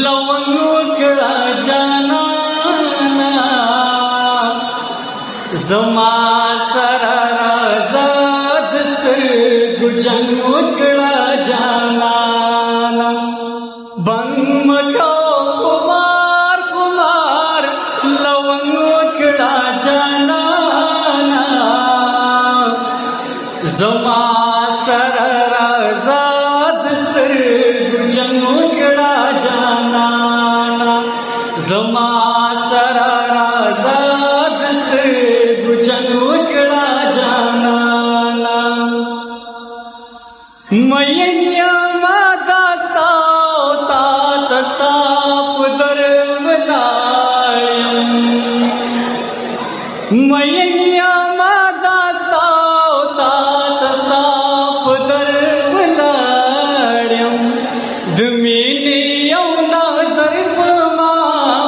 لونګ وکړه جانانا زما سره راځه د سترګو جنګ وکړه جانانا بنګ مکو خمار خمار لونګ وکړه جانانا زما سره راځه د سترګو جنګ وکړه جانانا زما سره راځه د سترګو جنګ وکړه جانانا مین یم داستا او تا تستا په در ولاړ یم مین یم داستا او تا تستا په در ولاړ یم د مینې یو نظر په ما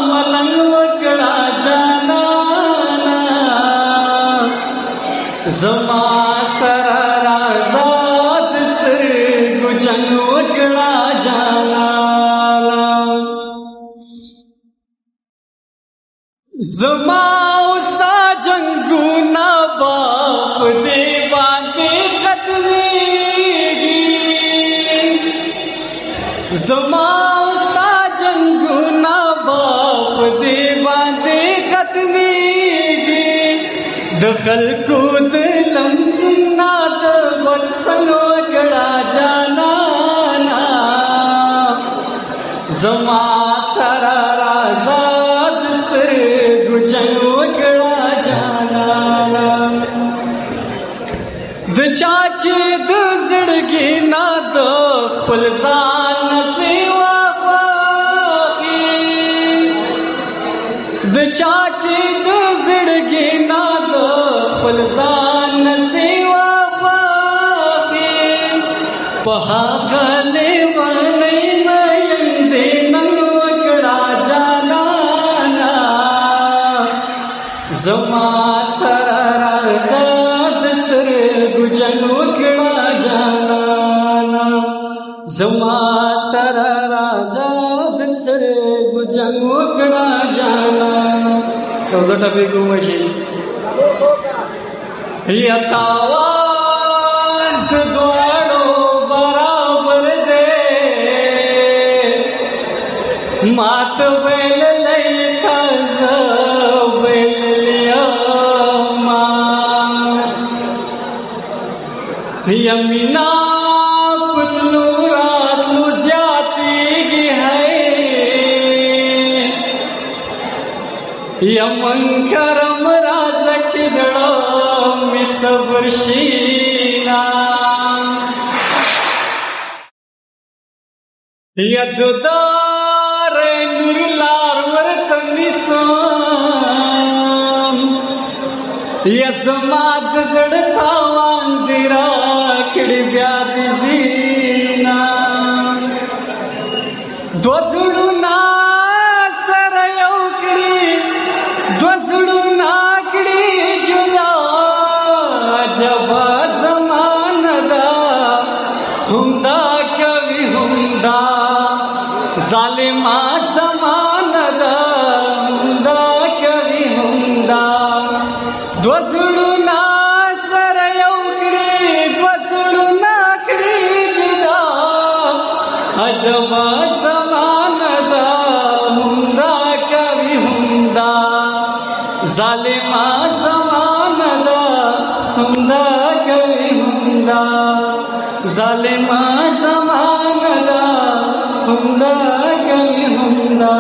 ملنګ وکړه جانانا زما سره راځه د سترګو جنګ وکړه جانانا زما اوستا جنګونه به په دې باندې ختمېږي زما اوستا جنګونه به په دې باندې ختمېږي د خلکو د لمسونه د غوڅن وکړه جانانا زما سره راځه د سترګو جنګ وکړه جانانا د چا چې د زړګي نه د خپل ځان نه سیوا خوښي د چا چې د زړګي نه د خپل ځان نه سیوا خوښي په هغه لیونۍ میندې ننګ وکړه جانانا زما سره راځه د سترګو جنګ وکړه جانانا زما سره راځه د سترګو جنګ وکړه جانانا یو دوه ټپې کوم شي یا تاوان د دواړو برابر دی مات ویللی تازه ویللی ما یمینا پتلو راتلو زیاتیږي ہے یمن کرم رازه چې زړه مې صبر شینا یددار نور لار ورته نیسم یا زما د زړه تاوان دې راکړي بیا دې زینا دو زړونه سره یو کړي دو زړونه کړي جدا جبا زمانه دا همدا کوي همدا ظالما زمانه دا همدا کوي همدا دو زړونه سره یو کړي دو زړونه کړي جدا عجبا زمانه دا همدا کوي همدا ظالما زمانه دا همدا کوي همدا ظالما زمانه دا همدا کوي همدا